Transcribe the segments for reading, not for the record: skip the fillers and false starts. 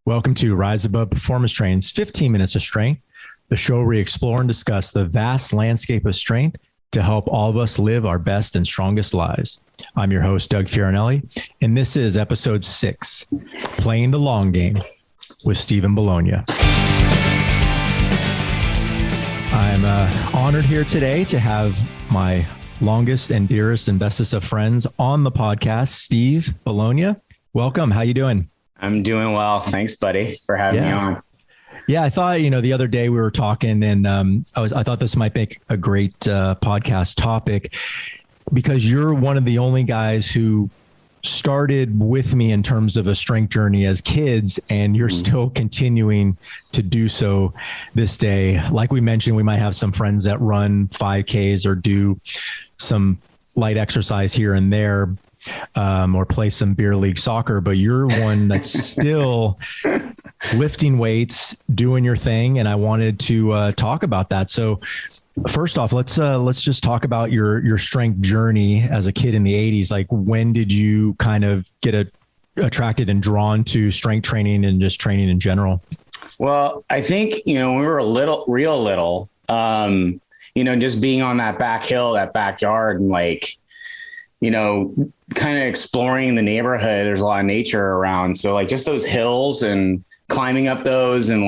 Welcome to Rise Above Performance Training's 15 Minutes of Strength, the show where we explore and discuss the vast landscape of strength to help all of us live our best and strongest lives. I'm your host, Doug Fiorinelli, and this is episode 6, Playing the Long Game with Stephen Bologna. I'm honored here today to have my longest and dearest and bestest of friends on the podcast, Steve Bologna. Welcome. How you doing? I'm doing well. Thanks, buddy, for having me on. Yeah, I thought, the other day we were talking and I thought this might make a great podcast topic because you're one of the only guys who started with me in terms of a strength journey as kids, and you're still continuing to do so this day. Like we mentioned, we might have some friends that run 5Ks or do some light exercise here and there, or play some beer league soccer, but you're one that's still lifting weights, doing your thing. And I wanted to talk about that. So first off, let's just talk about your strength journey as a kid in the 80s. Like, when did you kind of get attracted and drawn to strength training and just training in general? Well, I think, when we were real little, just being on that back hill, that backyard, and kind of exploring the neighborhood. There's a lot of nature around. So just those hills and climbing up those and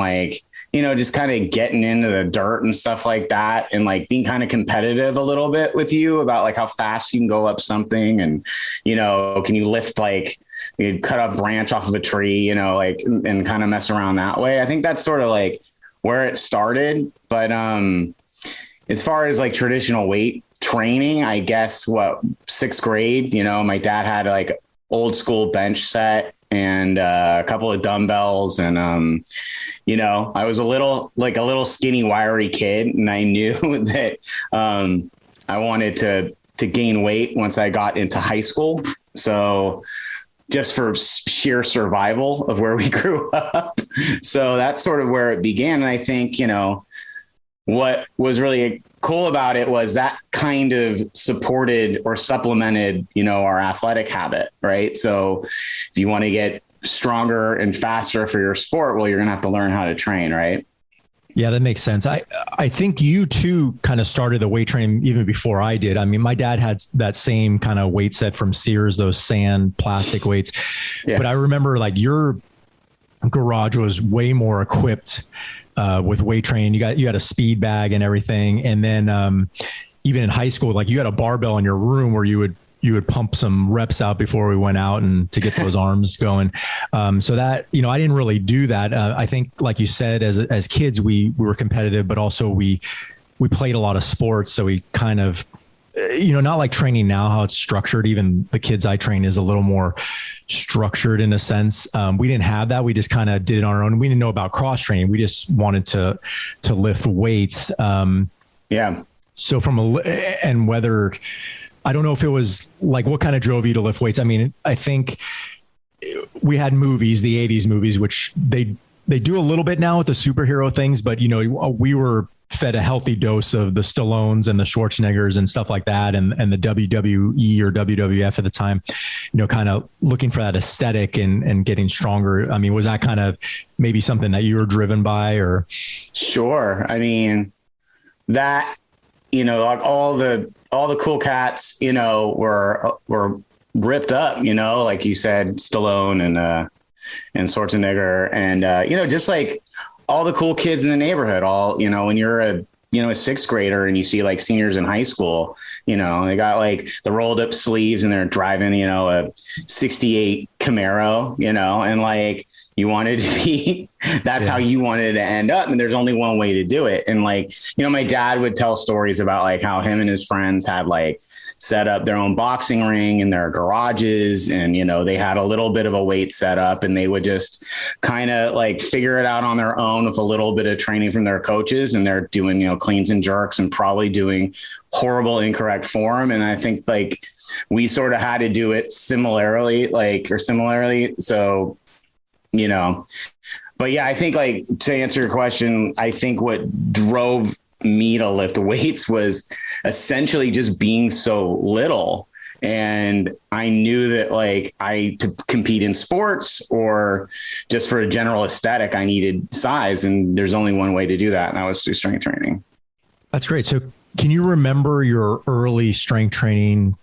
just kind of getting into the dirt and stuff like that. And being kind of competitive a little bit with you about how fast you can go up something. And, can you lift, you cut a branch off of a tree, and kind of mess around that way. I think that's sort of where it started. But as far as traditional weight training, I guess 6th grade, my dad had old school bench set and a couple of dumbbells. And, I was a little skinny, wiry kid. And I knew that I wanted to gain weight once I got into high school. So just for sheer survival of where we grew up. So that's sort of where it began. And I think, what was really cool about it was that kind of supported or supplemented, our athletic habit, right? So if you want to get stronger and faster for your sport, well, you're going to have to learn how to train, right? Yeah, that makes sense. I think you too kind of started the weight training even before I did. I mean, my dad had that same kind of weight set from Sears, those sand plastic weights. Yeah. But I remember your garage was way more equipped with weight training. You had a speed bag and everything. And then even in high school, you had a barbell in your room where you would pump some reps out before we went out and to get those arms going. So that, I didn't really do that. I think, like you said, as kids, we were competitive, but also we played a lot of sports. So we kind of, not like training now, how it's structured. Even the kids I train is a little more structured in a sense. We didn't have that. We just kind of did it on our own. We didn't know about cross training. We just wanted to lift weights. Yeah. So and whether, I don't know if it was what kind of drove you to lift weights? I mean, I think we had movies, the 80s movies, which they do a little bit now with the superhero things, but we were fed a healthy dose of the Stallones and the Schwarzeneggers and stuff like that. And the WWE or WWF at the time, kind of looking for that aesthetic and getting stronger. I mean, was that kind of maybe something that you were driven by or? Sure. I mean, that, all the cool cats, were ripped up, like you said, Stallone and Schwarzenegger and, just all the cool kids in the neighborhood, when you're a 6th grader and you see seniors in high school, they got the rolled up sleeves and they're driving, a 68 Camaro, and you wanted to be, that's how you wanted to end up. And there's only one way to do it. And my dad would tell stories about how him and his friends had set up their own boxing ring in their garages. And, they had a little bit of a weight set up and they would just kind of figure it out on their own with a little bit of training from their coaches. And they're doing, cleans and jerks and probably doing horrible, incorrect form. And I think we sort of had to do it similarly. So, but yeah, I think to answer your question, I think what drove me to lift weights was essentially just being so little And I knew that like to compete in sports or just for a general aesthetic, I needed size. And there's only one way to do that. And that was through strength training. That's great. So can you remember your early strength training,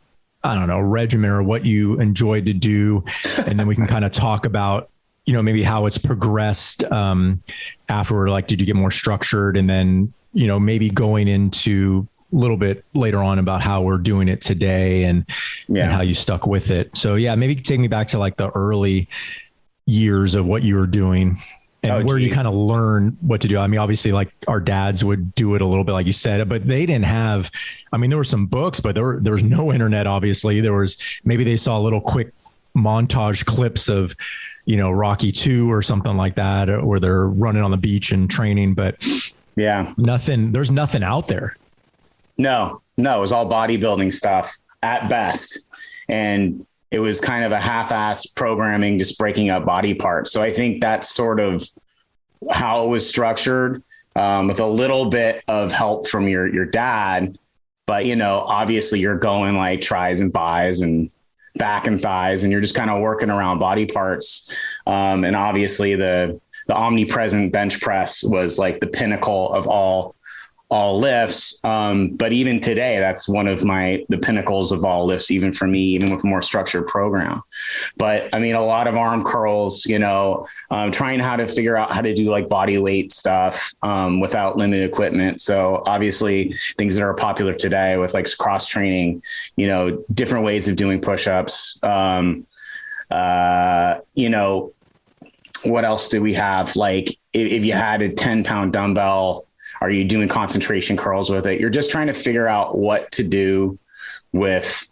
I don't know, regimen or what you enjoyed to do? And then we can kind of talk about, maybe how it's progressed afterward. Like, did you get more structured? And then, maybe going into a little bit later on about how we're doing it today and how you stuck with it. So yeah, maybe take me back to like the early years of what you were doing and where you kind of learn what to do. I mean, obviously like our dads would do it a little bit, like you said, but they didn't have, there were some books, but there was no internet. Obviously maybe they saw little quick montage clips of, Rocky 2 or something like that, where they're running on the beach and training, but there's nothing out there. No, it was all bodybuilding stuff at best. And it was kind of a half-assed programming, just breaking up body parts. So I think that's sort of how it was structured, with a little bit of help from your dad. But, obviously you're going like tries and buys and back and thighs, and you're just kind of working around body parts. And obviously the omnipresent bench press was like the pinnacle of all lifts. But even today, that's one of the pinnacles of all lifts, even for me, even with a more structured program. But a lot of arm curls, trying how to figure out how to do like body weight stuff, without limited equipment. So obviously things that are popular today with like cross training, different ways of doing push-ups. What else do we have? Like if you had a 10-pound dumbbell, are you doing concentration curls with it? You're just trying to figure out what to do with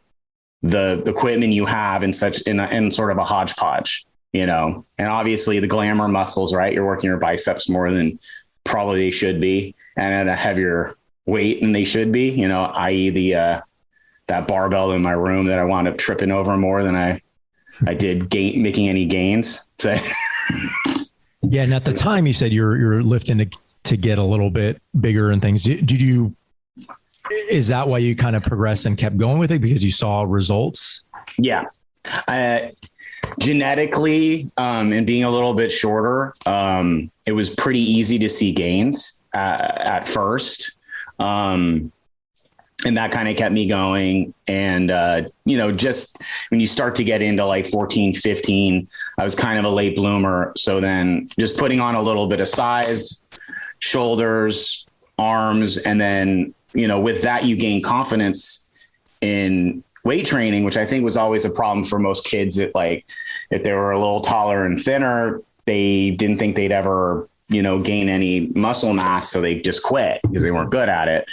the equipment you have in sort of a hodgepodge, and obviously the glamour muscles, right? You're working your biceps more than probably they should be, and at a heavier weight than they should be, i.e. that barbell in my room that I wound up tripping over more than I did making any gains. So yeah. And at the time you said you're lifting to get a little bit bigger and things. Is that why you kind of progressed and kept going with it, because you saw results? Yeah. Genetically, and being a little bit shorter, it was pretty easy to see gains at first. And that kind of kept me going. And, just when you start to get into like 14, 15, I was kind of a late bloomer. So then just putting on a little bit of size, shoulders, arms. And then, with that, you gain confidence in weight training, which I think was always a problem for most kids that like, if they were a little taller and thinner, they didn't think they'd ever, gain any muscle mass. So they just quit because they weren't good at it.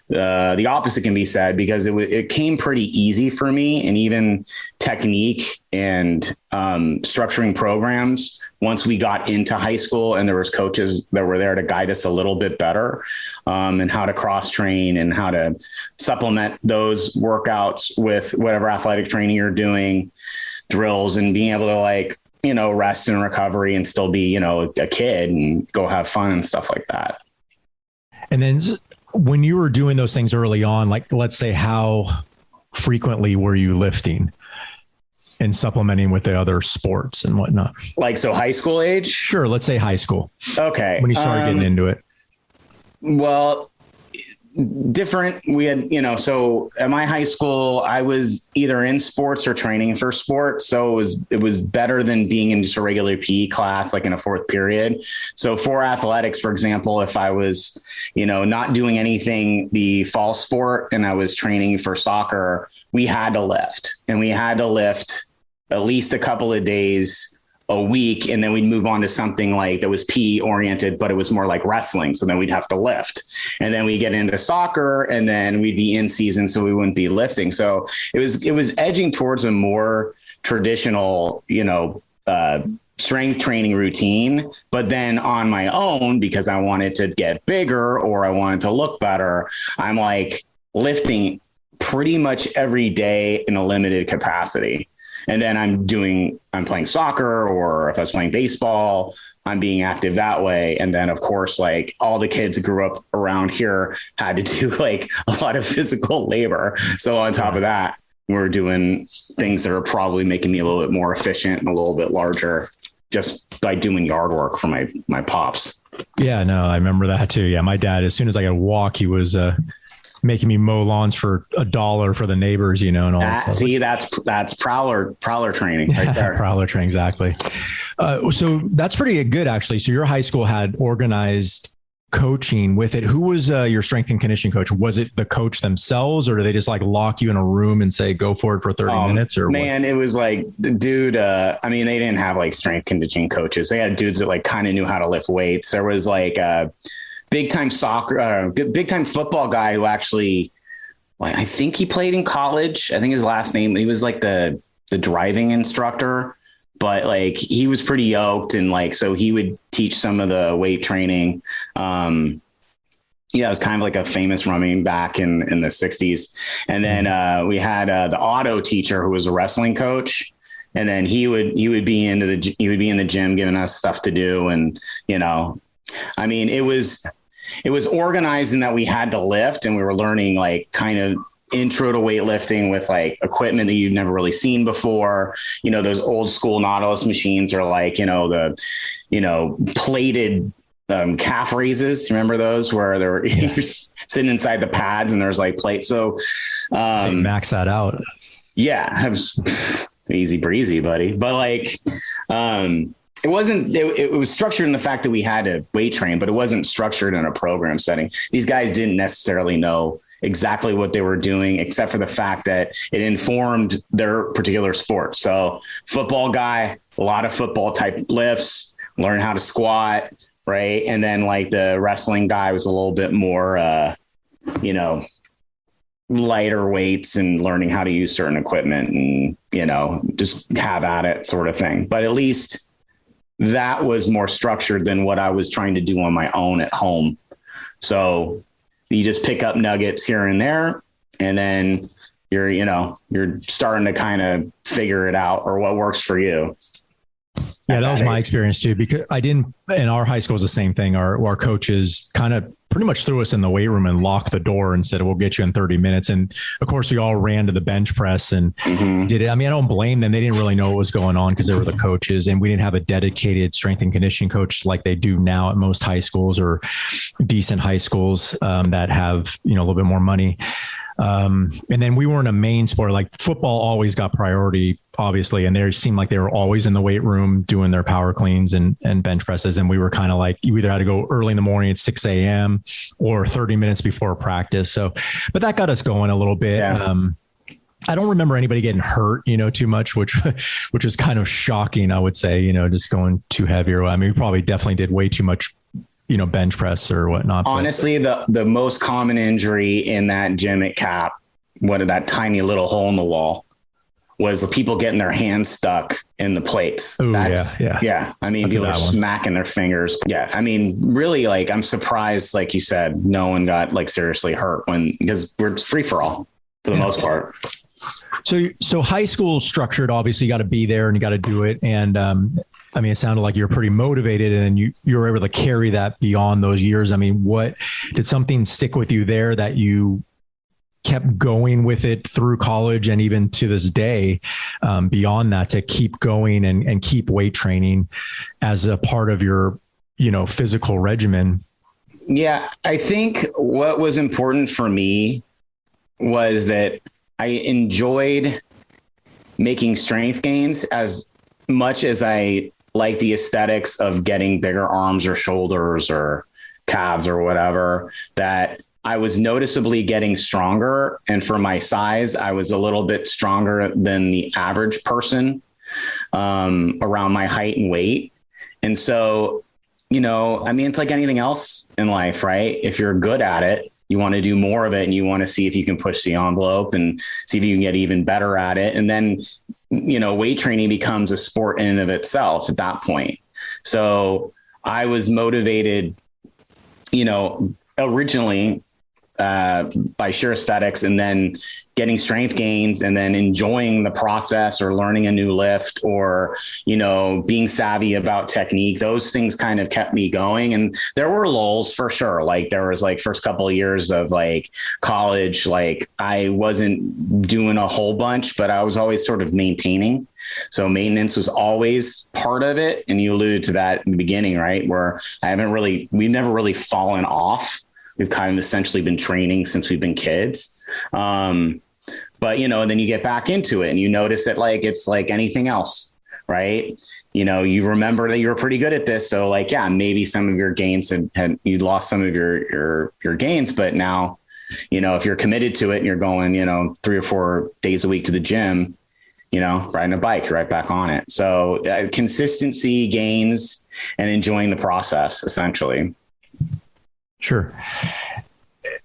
The opposite can be said, because it came pretty easy for me, and even technique and structuring programs once we got into high school, and there was coaches that were there to guide us a little bit better, and how to cross train and how to supplement those workouts with whatever athletic training you're doing, drills, and being able to like, rest and recovery and still be, a kid and go have fun and stuff like that. And then when you were doing those things early on, like, let's say, how frequently were you lifting and supplementing with the other sports and whatnot? Like, so high school age? Sure. Let's say high school. Okay. When you started getting into it. Well, different. We had, so at my high school, I was either in sports or training for sports. So it was better than being in just a regular PE class, like in a fourth period. So for athletics, for example, if I was, not doing anything, the fall sport, and I was training for soccer, we had to lift, and we had to lift at least a couple of days a week. And then we'd move on to something like that was PE oriented, but it was more like wrestling. So then we'd have to lift, and then we get into soccer, and then we'd be in season, so we wouldn't be lifting. So it was edging towards a more traditional, strength training routine. But then on my own, because I wanted to get bigger or I wanted to look better, I'm like lifting pretty much every day in a limited capacity. And then I'm playing soccer, or if I was playing baseball, I'm being active that way. And then of course, like all the kids who grew up around here had to do like a lot of physical labor. So on top of that, we're doing things that are probably making me a little bit more efficient and a little bit larger just by doing yard work for my pops. Yeah, no, I remember that too. Yeah. My dad, as soon as I could walk, he was, making me mow lawns for $1 for the neighbors, and all that stuff. See, that's prowler training right there. Prowler training. Exactly. So that's pretty good, actually. So your high school had organized coaching with it. Who was your strength and conditioning coach? Was it the coach themselves, or do they just like lock you in a room and say, go for it for 30 minutes? Or man, what? It was like, dude, they didn't have like strength conditioning coaches. They had dudes that like kind of knew how to lift weights. There was like big time football guy who actually, I think he played in college. I think his last name, he was like the driving instructor, but like he was pretty yoked. And like, so he would teach some of the weight training. It was kind of like a famous running back in the 60s. And then we had the auto teacher who was a wrestling coach. And then he would be in the gym giving us stuff to do. And, it was organized in that we had to lift, and we were learning like kind of intro to weightlifting with like equipment that you've never really seen before. Those old school Nautilus machines are like, the plated calf raises. Remember those where they were you're sitting inside the pads and there's like plates. So max that out. Yeah, it was easy breezy, buddy. But like, it wasn't, it was structured in the fact that we had to weight train, but it wasn't structured in a program setting. These guys didn't necessarily know exactly what they were doing, except for the fact that it informed their particular sport. So football guy, a lot of football type lifts, learn how to squat. Right. And then like the wrestling guy was a little bit more, lighter weights and learning how to use certain equipment and, just have at it sort of thing. But at least that was more structured than what I was trying to do on my own at home. So you just pick up nuggets here and there, and then you're starting to kind of figure it out, or what works for you. Yeah, that was my experience too, because in our high school was the same thing. Our coaches kind of pretty much threw us in the weight room and locked the door and said, we'll get you in 30 minutes. And of course we all ran to the bench press and did it. I don't blame them. They didn't really know what was going on because they were the coaches, and we didn't have a dedicated strength and conditioning coach like they do now at most high schools or decent high schools that have, a little bit more money. And then we weren't a main sport. Like football always got priority, obviously. And they seemed like they were always in the weight room doing their power cleans and bench presses. And we were kind of like, you either had to go early in the morning at 6 a.m. or 30 minutes before practice. So, but that got us going a little bit. Yeah. I don't remember anybody getting hurt, too much, which was kind of shocking, I would say, just going too heavy. We probably definitely did way too much bench press or whatnot. Honestly, the most common injury in that gym at Cap, that tiny little hole in the wall, was the people getting their hands stuck in the plates. Ooh, yeah. People are smacking their fingers. Yeah. Really, like, I'm surprised, like you said, no one got like seriously hurt because we're free for all for the most part. So high school structured, obviously you got to be there and you got to do it. And, it sounded like you're pretty motivated, and you were able to carry that beyond those years. What did something stick with you there that you kept going with it through college and even to this day, beyond that, to keep going and keep weight training as a part of your, physical regimen? Yeah. I think what was important for me was that I enjoyed making strength gains as much as I like the aesthetics of getting bigger arms or shoulders or calves or whatever, that I was noticeably getting stronger. And for my size, I was a little bit stronger than the average person around my height and weight. And so, it's like anything else in life, right? If you're good at it, you want to do more of it, and you want to see if you can push the envelope and see if you can get even better at it. And then, weight training becomes a sport in and of itself at that point. So I was motivated, originally by sheer aesthetics, and then getting strength gains, and then enjoying the process, or learning a new lift, or, being savvy about technique. Those things kind of kept me going. And there were lulls for sure. Like there was like first couple of years of like college, like I wasn't doing a whole bunch, but I was always sort of maintaining. So maintenance was always part of it. And you alluded to that in the beginning, right? Where we've never really fallen off. We've kind of essentially been training since we've been kids. But, then you get back into it and you notice that like, it's like anything else, right? You remember that you were pretty good at this. So like, yeah, maybe some of your gains you lost some of your gains, but now, if you're committed to it and you're going, 3 or 4 days a week to the gym, riding a bike, you're right back on it. So consistency, gains, and enjoying the process, essentially. Sure.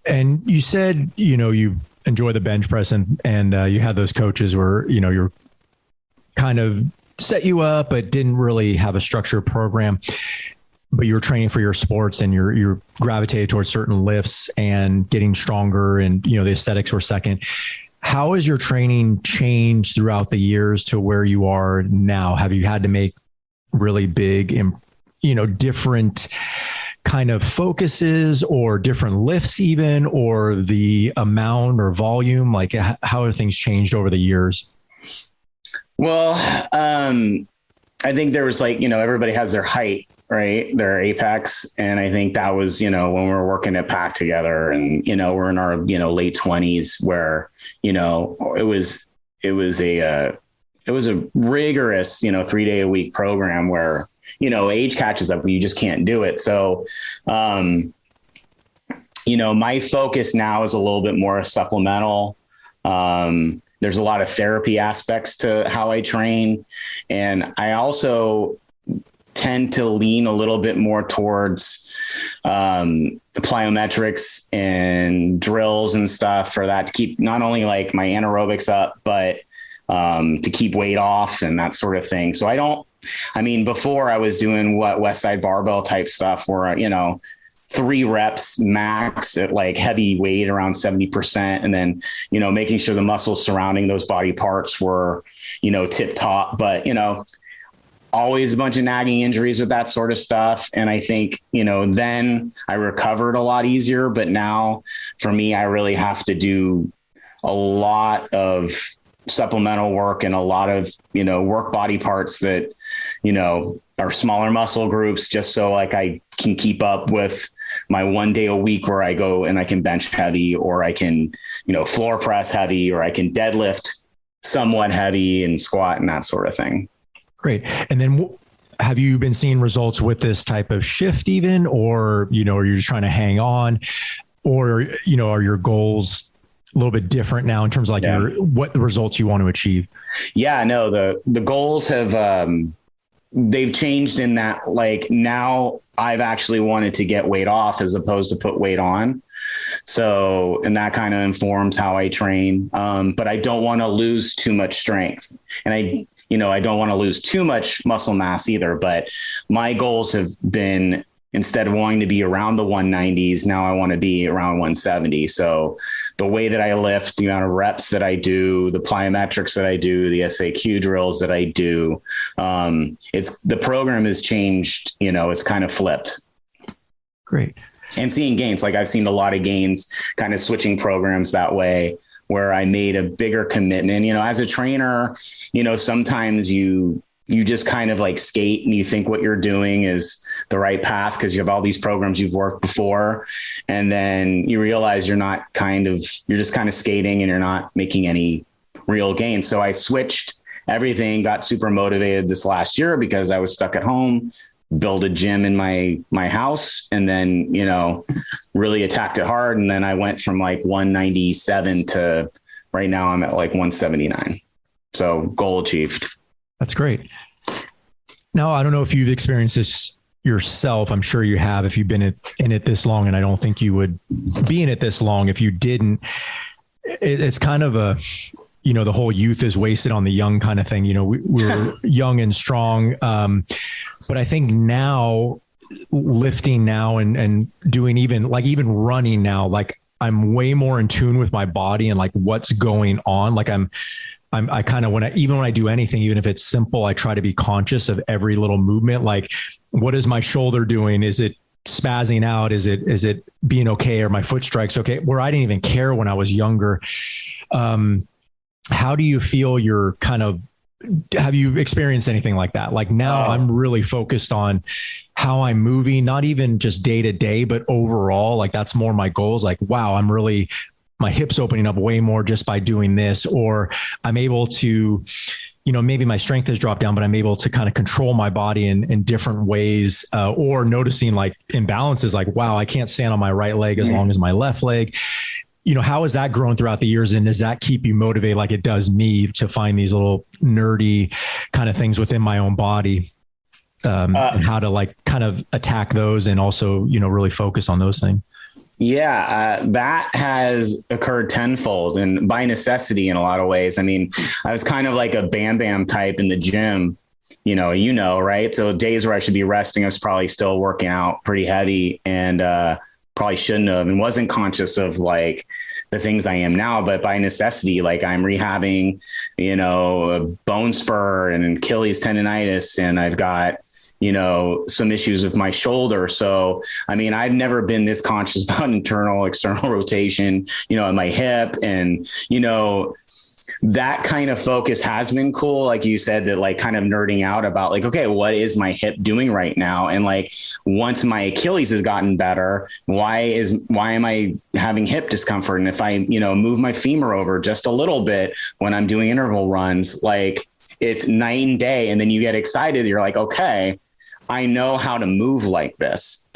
And you said, you enjoy the bench press, and you had those coaches where, you're kind of set you up, but didn't really have a structured program, but you're training for your sports and you're gravitated towards certain lifts and getting stronger, and, the aesthetics were second. How has your training changed throughout the years to where you are now? Have you had to make really big, different kind of focuses, or different lifts even, or the amount or volume? Like how have things changed over the years? Well, I think there was like, everybody has their height, right? Their apex. And I think that was, when we were working at PAC together, and, we're in our, late 20s, where, it was a rigorous, 3-day a week program where, age catches up, you just can't do it. So, my focus now is a little bit more supplemental. There's a lot of therapy aspects to how I train. And I also tend to lean a little bit more towards the plyometrics and drills and stuff for that, to keep not only like my anaerobics up, but to keep weight off and that sort of thing. So before I was doing West Side barbell type stuff where, 3 reps max at like heavy weight around 70%. And then, making sure the muscles surrounding those body parts were, tip top, but, always a bunch of nagging injuries with that sort of stuff. And I think, then I recovered a lot easier, but now for me, I really have to do a lot of supplemental work and a lot of, work body parts that, are smaller muscle groups, just so like I can keep up with my 1 day a week where I go and I can bench heavy, or I can, floor press heavy, or I can deadlift somewhat heavy and squat and that sort of thing. Great. And then have you been seeing results with this type of shift even, or, are you just trying to hang on, or, are your goals a little bit different now in terms of like what the results you want to achieve? Yeah, no, the goals have, they've changed in that, like now I've actually wanted to get weight off as opposed to put weight on. So, and that kind of informs how I train. But I don't want to lose too much strength, and I don't want to lose too much muscle mass either, but my goals have been, instead of wanting to be around the 190s, now I want to be around 170. So the way that I lift, the amount of reps that I do, the plyometrics that I do, the SAQ drills that I do, the program has changed, it's kind of flipped. Great. And seeing gains, like I've seen a lot of gains kind of switching programs that way, where I made a bigger commitment, as a trainer, sometimes you just kind of like skate and you think what you're doing is the right path because you have all these programs you've worked before. And then you realize you're just kind of skating and you're not making any real gains. So I switched everything, got super motivated this last year because I was stuck at home, build a gym in my house, and then, really attacked it hard. And then I went from like 197 to right now I'm at like 179. So goal achieved. That's great. Now, I don't know if you've experienced this yourself. I'm sure you have, if you've been in it this long, and I don't think you would be in it this long if you didn't. It's kind of a, the whole youth is wasted on the young kind of thing. We're young and strong. But I think now, lifting now and doing even running now, like I'm way more in tune with my body and like what's going on. Like I kind of, even when I do anything, even if it's simple, I try to be conscious of every little movement. Like, what is my shoulder doing? Is it spazzing out? Is it being okay? Or my foot strikes okay? Where I didn't even care when I was younger. How do you feel have you experienced anything like that? Like now I'm really focused on how I'm moving, not even just day to day, but overall, like that's more my goals. Like, wow, my hips opening up way more just by doing this, or I'm able to, maybe my strength has dropped down, but I'm able to kind of control my body in different ways, or noticing like imbalances, like, wow, I can't stand on my right leg as long as my left leg. How has that grown throughout the years? And does that keep you motivated like it does me to find these little nerdy kind of things within my own body, and how to like kind of attack those and also, really focus on those things? Yeah, that has occurred tenfold and by necessity in a lot of ways. I mean, I was kind of like a Bam Bam type in the gym, right? So days where I should be resting, I was probably still working out pretty heavy and probably shouldn't have, and wasn't conscious of like the things I am now, but by necessity, like I'm rehabbing, a bone spur and Achilles tendonitis, and I've got, some issues with my shoulder. So, I mean, I've never been this conscious about internal, external rotation, at my hip, and, that kind of focus has been cool. Like you said, that like kind of nerding out about like, okay, what is my hip doing right now? And like, once my Achilles has gotten better, why am I having hip discomfort? And if I, move my femur over just a little bit when I'm doing interval runs, like it's night and day. And then you get excited. You're like, okay, I know how to move like this.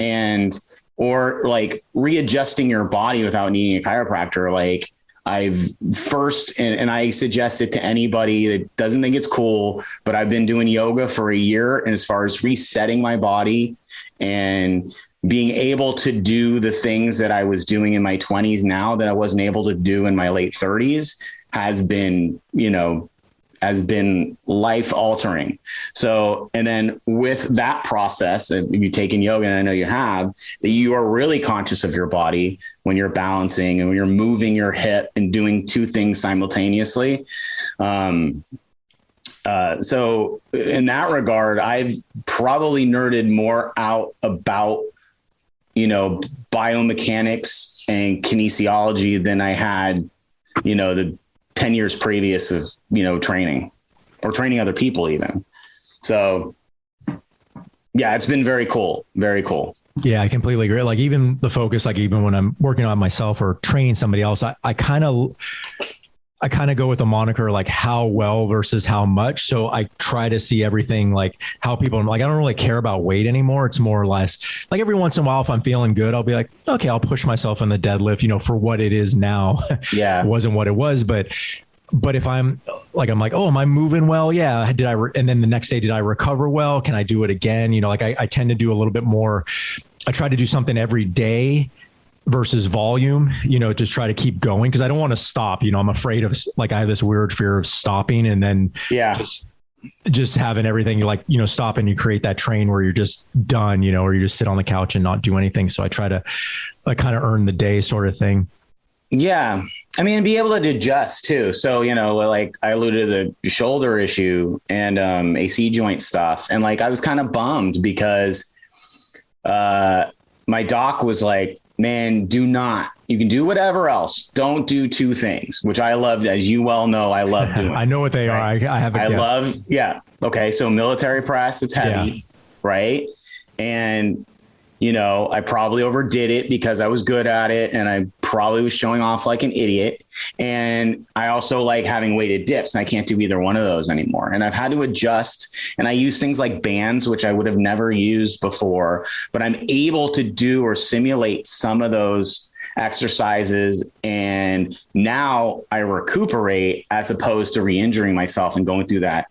Or like readjusting your body without needing a chiropractor. Like, I've first, and I suggest it to anybody that doesn't think it's cool, but I've been doing yoga for a year. And as far as resetting my body and being able to do the things that I was doing in my 20s now that I wasn't able to do in my late 30s has been life altering. So, and then with that process, and you've taken yoga, and I know you have, that you are really conscious of your body when you're balancing and when you're moving your hip and doing two things simultaneously. So in that regard, I've probably nerded more out about, biomechanics and kinesiology than I had, the 10 years previous of, training or training other people even. So yeah, it's been very cool. Very cool. Yeah, I completely agree. Like even the focus, like even when I'm working on myself or training somebody else, I kind of go with the moniker, like how well versus how much. So I try to see everything, like how people, like, I don't really care about weight anymore. It's more or less like every once in a while, if I'm feeling good, I'll be like, okay, I'll push myself in the deadlift, for what it is now. Yeah. It wasn't what it was, but if I'm like, oh, am I moving well? Yeah. And then the next day, did I recover well? Can I do it again? Like I tend to do a little bit more. I try to do something every day versus volume, just try to keep going. Cause I don't want to stop, I'm afraid of, like, I have this weird fear of stopping and then just having everything like, stop and you create that train where you're just done, or you just sit on the couch and not do anything. So I try to kind of earn the day sort of thing. Yeah. I mean, be able to adjust too. So, like I alluded to the shoulder issue and AC joint stuff. And like, I was kind of bummed because my doc was like, man, you can do whatever else. Don't do two things, which I love. As you well know, I love doing. I know what they are. I have a guess. Yeah. Okay. So military press, it's heavy, right? And, I probably overdid it because I was good at it and I probably was showing off like an idiot. And I also like having weighted dips and I can't do either one of those anymore. And I've had to adjust, and I use things like bands, which I would have never used before, but I'm able to do or simulate some of those exercises. And now I recuperate as opposed to re-injuring myself and going through that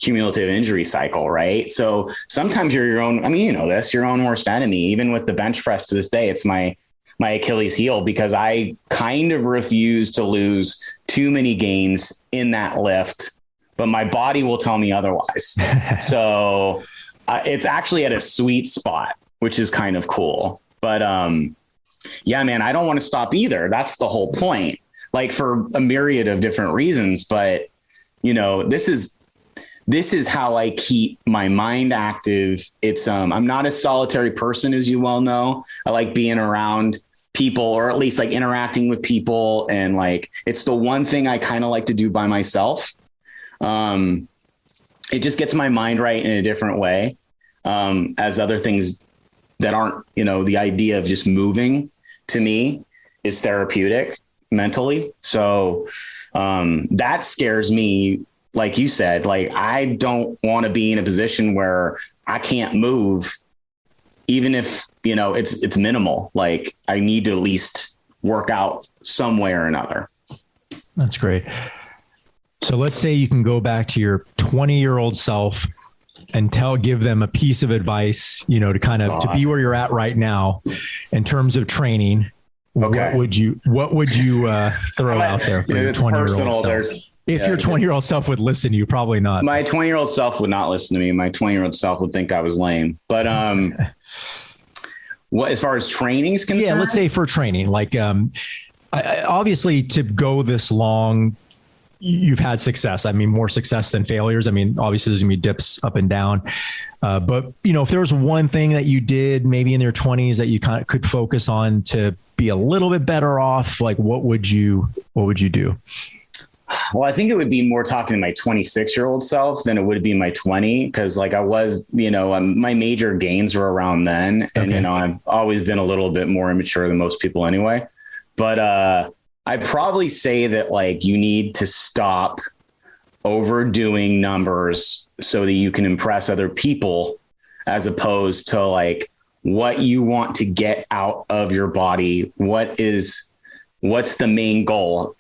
cumulative injury cycle. Right. So sometimes you're your own, your own worst enemy. Even with the bench press to this day, it's my Achilles heel because I kind of refuse to lose too many gains in that lift, but my body will tell me otherwise. So it's actually at a sweet spot, which is kind of cool. But Yeah, man, I don't want to stop either. That's the whole point, like for a myriad of different reasons. But, this is how I keep my mind active. It's I'm not a solitary person, as you well know. I like being around people, or at least like interacting with people. And like, it's the one thing I kind of like to do by myself. It just gets my mind right in a different way. As other things that aren't, the idea of just moving to me is therapeutic mentally. So that scares me. Like you said, like, I don't want to be in a position where I can't move, even if, it's minimal. Like, I need to at least work out some way or another. That's great. So let's say you can go back to your 20-year-old self and give them a piece of advice, to kind of to be where you're at right now in terms of training. Okay. What would you throw out there for your 20-year-old self? If your 20-year-old self would listen to you, probably not. My 20-year-old self would not listen to me. My 20-year-old self would think I was lame. But what, as far as training is concerned? Yeah, let's say for training, like obviously to go this long, you've had success. I mean, more success than failures. I mean, obviously there's gonna be dips up and down. But if there was one thing that you did maybe in your 20s that you kind of could focus on to be a little bit better off, like what would you do? Well, I think it would be more talking to my 26-year-old self than it would be my 20. Cause like I was, my major gains were around then. And, I've always been a little bit more immature than most people anyway. But, I'd probably say that like you need to stop overdoing numbers so that you can impress other people, as opposed to like what you want to get out of your body. What's the main goal?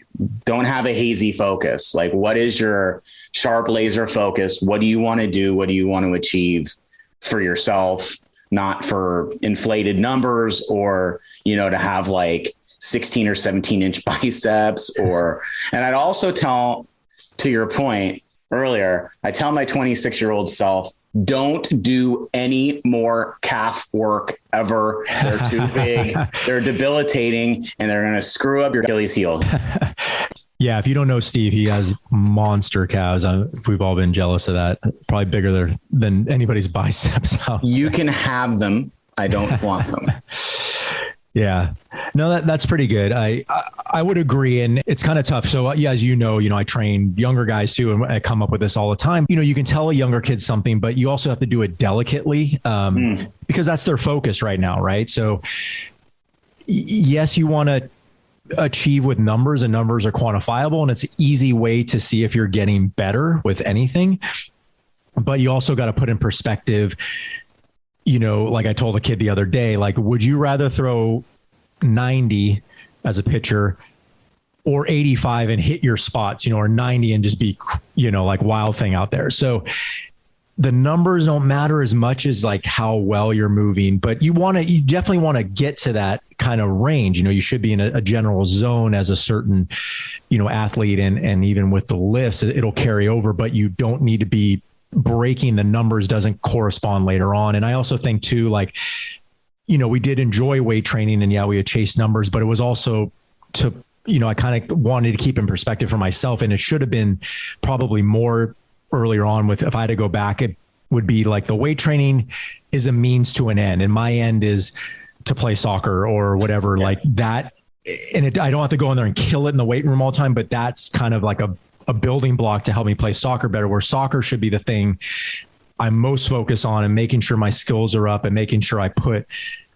Don't have a hazy focus. Like, what is your sharp laser focus? What do you want to do? What do you want to achieve for yourself? Not for inflated numbers or, to have like 16 or 17 inch biceps and I'd also tell, to your point earlier, I tell my 26-year-old self, don't do any more calf work ever. They're too big. They're debilitating, and they're going to screw up your Achilles heel. Yeah. If you don't know Steve, he has monster calves. We've all been jealous of that. Probably bigger than anybody's biceps. You can have them. I don't want them. Yeah, no, that's pretty good. I would agree. And it's kind of tough. So yeah, as I train younger guys too. And I come up with this all the time. You can tell a younger kid something, but you also have to do it delicately because that's their focus right now. Right. So yes, you want to achieve with numbers, and numbers are quantifiable, and it's an easy way to see if you're getting better with anything. But you also got to put in perspective, like I told a kid the other day, like, would you rather throw 90 as a pitcher or 85 and hit your spots, or 90 and just be, like Wild Thing out there. So the numbers don't matter as much as like how well you're moving, but you definitely want to get to that kind of range. You should be in a general zone as a certain, athlete, and even with the lifts, it'll carry over, but you don't need to be breaking the numbers doesn't correspond later on. And I also think too, like, we did enjoy weight training, and yeah, we had chased numbers, but it was also to, I kind of wanted to keep in perspective for myself, and it should have been probably more earlier on with, if I had to go back, it would be like the weight training is a means to an end. And my end is to play soccer or whatever, like that. And I don't have to go in there and kill it in the weight room all the time, but that's kind of like a building block to help me play soccer better, where soccer should be the thing I'm most focused on, and making sure my skills are up and making sure I put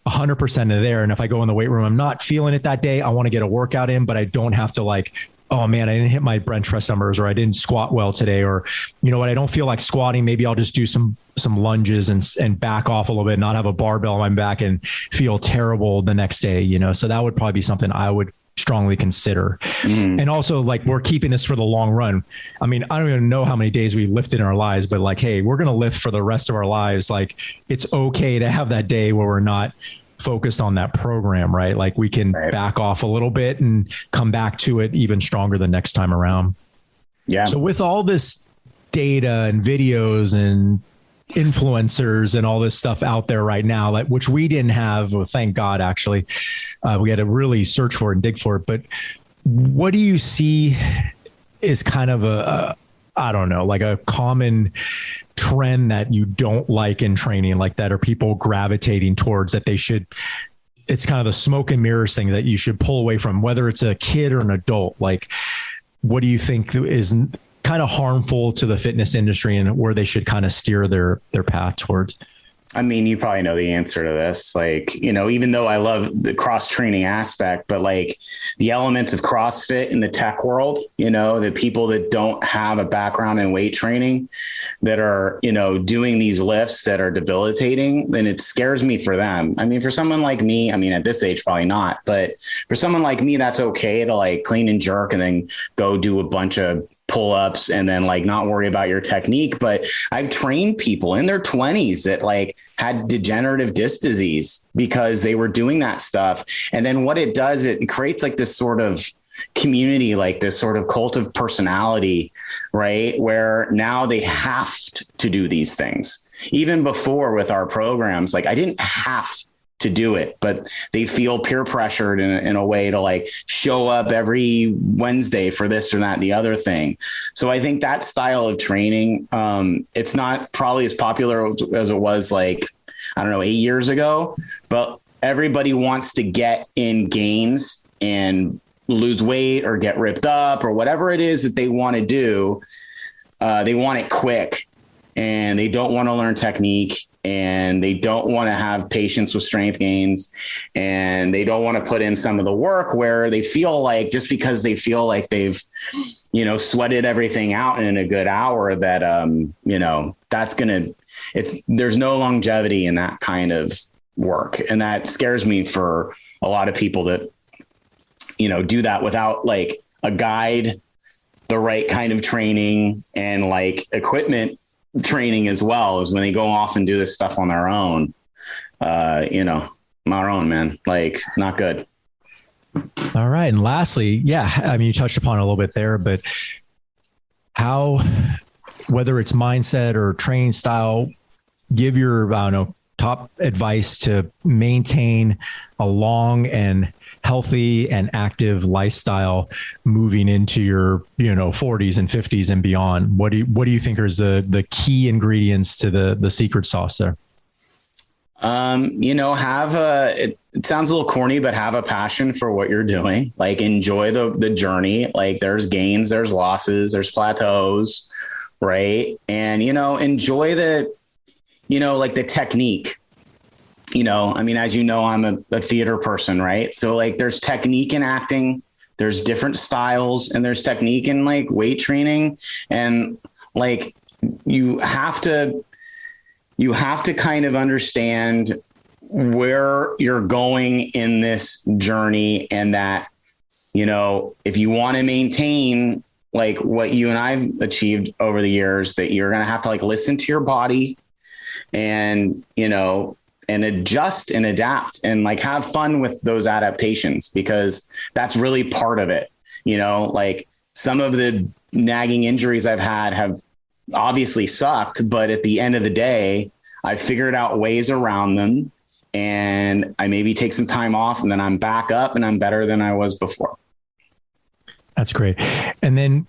100% of there. And if I go in the weight room, I'm not feeling it that day, I want to get a workout in, but I don't have to like, oh man, I didn't hit my bench press numbers, or I didn't squat well today, or what, I don't feel like squatting. Maybe I'll just do some lunges and back off a little bit, not have a barbell on my back and feel terrible the next day, So that would probably be something I would strongly consider. And also, like, we're keeping this for the long run. I mean, I don't even know how many days we lifted in our lives, but like, hey, we're going to lift for the rest of our lives. Like, it's okay to have that day where we're not focused on that program, right? Like, we can back off a little bit and come back to it even stronger the next time around. Yeah. So with all this data and videos and influencers and all this stuff out there right now, like, which we didn't have. Well, thank God, actually. We had to really search for it and dig for it. But what do you see is kind of I don't know, like a common trend that you don't like in training, like that are people gravitating towards, that they should, it's kind of the smoke and mirrors thing that you should pull away from, whether it's a kid or an adult? Like, what do you think is kind of harmful to the fitness industry and where they should kind of steer their path towards? I mean, you probably know the answer to this. Like, you know, even though I love the cross training aspect, but like the elements of CrossFit in the tech world, you know, the people that don't have a background in weight training that are, you know, doing these lifts that are debilitating, then it scares me for them. I mean, for someone like me, I mean, at this age, probably not, but for someone like me, that's okay to like clean and jerk and then go do a bunch of pull-ups and then like not worry about your technique. But I've trained people in their 20s that like had degenerative disc disease because they were doing that stuff. And then what it does, it creates like this sort of community, like this sort of cult of personality, right? Where now they have to do these things. Even before with our programs, like I didn't have to do it, but they feel peer pressured in a way to like show up every Wednesday for this or that and the other thing. So I think that style of training, it's not probably as popular as it was like, I don't know, 8 years ago, but everybody wants to get in gains and lose weight or get ripped up or whatever it is that they want to do. They want it quick and they don't want to learn technique. And they don't want to have patience with strength gains, and they don't want to put in some of the work where they feel like just because they feel like they've, you know, sweated everything out in a good hour that, you know, there's no longevity in that kind of work. And that scares me for a lot of people that, you know, do that without like a guide, the right kind of training and like equipment training as well, is when they go off and do this stuff on their own, you know, on our own, man, like not good. All right. And lastly, yeah, I mean, you touched upon it a little bit there, but how, whether it's mindset or training style, give your, I don't know, top advice to maintain a long and healthy and active lifestyle moving into your, you know, 40s and 50s and beyond. What do you think is the key ingredients to the secret sauce there? You know, it sounds a little corny, but have a passion for what you're doing. Like enjoy the journey. Like there's gains, there's losses, there's plateaus, right? And, you know, enjoy like the technique. You know, I mean, as you know, I'm a theater person, right? So like there's technique in acting, there's different styles, and there's technique in like weight training. And like, you have to kind of understand where you're going in this journey, and that, you know, if you want to maintain like what you and I've achieved over the years, that you're going to have to like listen to your body and, you know, and adjust and adapt and like have fun with those adaptations, because that's really part of it. You know, like some of the nagging injuries I've had have obviously sucked, but at the end of the day, I figured out ways around them, and I maybe take some time off, and then I'm back up and I'm better than I was before. That's great. And then,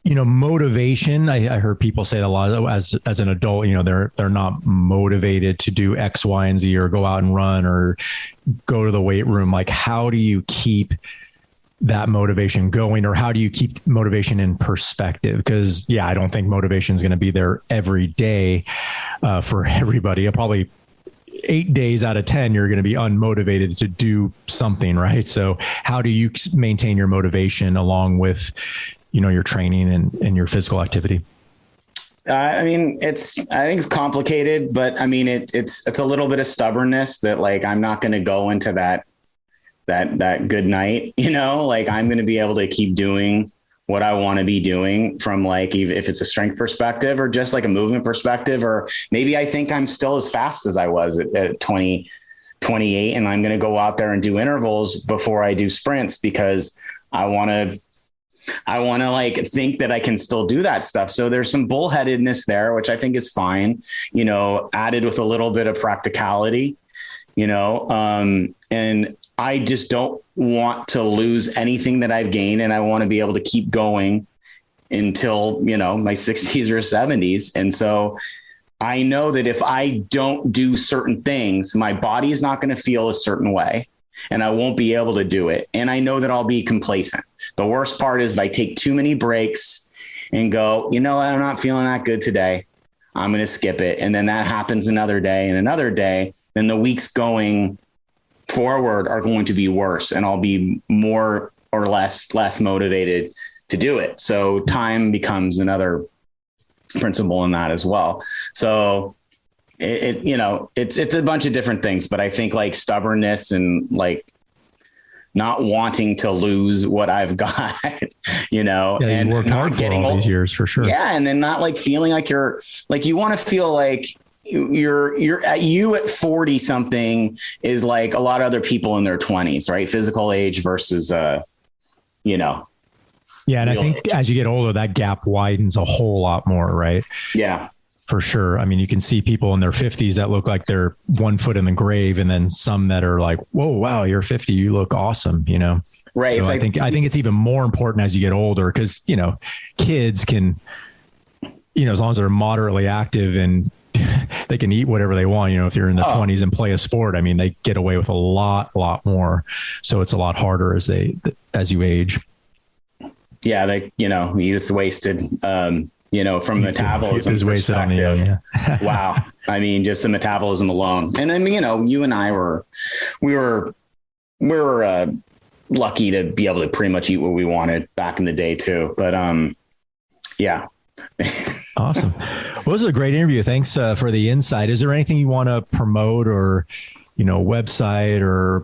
you know, motivation, I heard people say it a lot as an adult, you know, they're not motivated to do X, Y, and Z or go out and run or go to the weight room. Like, how do you keep that motivation going, or how do you keep motivation in perspective? Because yeah, I don't think motivation is going to be there every day for everybody. Probably 8 days out of 10, you're going to be unmotivated to do something, right? So how do you maintain your motivation along with, you know, your training and your physical activity? I mean, I think it's complicated, but I mean, it's a little bit of stubbornness that like, I'm not going to go into that good night, you know, like I'm going to be able to keep doing what I want to be doing from like, even if it's a strength perspective or just like a movement perspective, or maybe I think I'm still as fast as I was at 20, 28, and I'm going to go out there and do intervals before I do sprints because I want to I want to like think that I can still do that stuff. So there's some bullheadedness there, which I think is fine, you know, added with a little bit of practicality, you know, and I just don't want to lose anything that I've gained. And I want to be able to keep going until, you know, my 60s or 70s. And so I know that if I don't do certain things, my body is not going to feel a certain way and I won't be able to do it. And I know that I'll be complacent. The worst part is if I take too many breaks and go, you know, I'm not feeling that good today, I'm going to skip it. And then that happens another day and another day. Then the weeks going forward are going to be worse and I'll be more or less motivated to do it. So time becomes another principle in that as well. So it you know, it's a bunch of different things, but I think like stubbornness and like not wanting to lose what I've got, you know, yeah, and you worked hard for all these years for sure. Yeah. And then not like feeling like you're like, you want to feel like you're at 40 something is like a lot of other people in their 20s, right? Physical age versus, you know. Yeah. And I think as you get older, that gap widens a whole lot more, right? Yeah. For sure. I mean, you can see people in their 50s that look like they're 1 foot in the grave, and then some that are like, whoa, wow, you're 50, you look awesome, you know? Right. So I think it's even more important as you get older because, you know, kids can, you know, as long as they're moderately active and they can eat whatever they want, you know, if you're in their 20s and play a sport, I mean, they get away with a lot more. So it's a lot harder as you age. Yeah. They, you know, youth wasted, you know, from metabolism. Is wasted on the young, yeah. Wow. I mean, just the metabolism alone. And then, you know, you and I we were lucky to be able to pretty much eat what we wanted back in the day too. But, yeah. Awesome. Well, this is a great interview. Thanks for the insight. Is there anything you want to promote or, you know, website or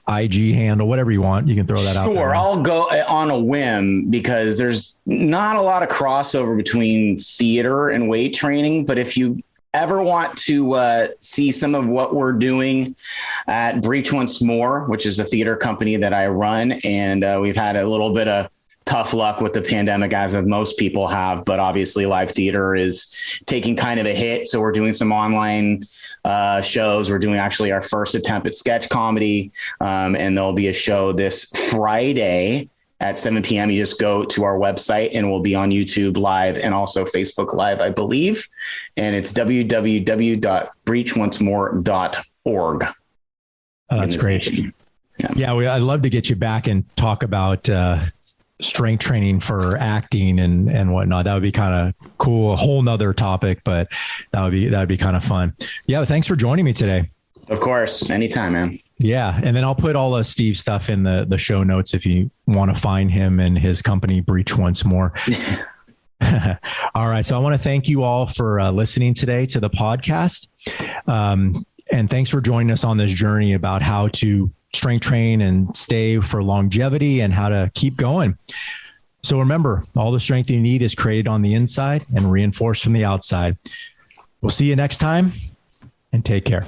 IG handle, whatever you want, you can throw that out there. Sure. I'll go on a whim because there's not a lot of crossover between theater and weight training. But if you ever want to see some of what we're doing at Breach Once More, which is a theater company that I run, and we've had a little bit of tough luck with the pandemic, as most people have, but obviously live theater is taking kind of a hit. So we're doing some online shows. We're doing actually our first attempt at sketch comedy. And there'll be a show this Friday at 7 p.m. You just go to our website and we'll be on YouTube Live and also Facebook Live, I believe. And it's www.breachoncemore.org. Oh, that's great. Yeah, I'd love to get you back and talk about strength training for acting and whatnot. That would be kind of cool. A whole nother topic, but that would be kind of fun. Yeah. Thanks for joining me today. Of course. Anytime, man. Yeah. And then I'll put all of Steve's stuff in the show notes if you want to find him and his company Breach Once More. All right. So I want to thank you all for listening today to the podcast. And thanks for joining us on this journey about how to strength train and stay for longevity and how to keep going. So remember, all the strength you need is created on the inside and reinforced from the outside. We'll see you next time and take care.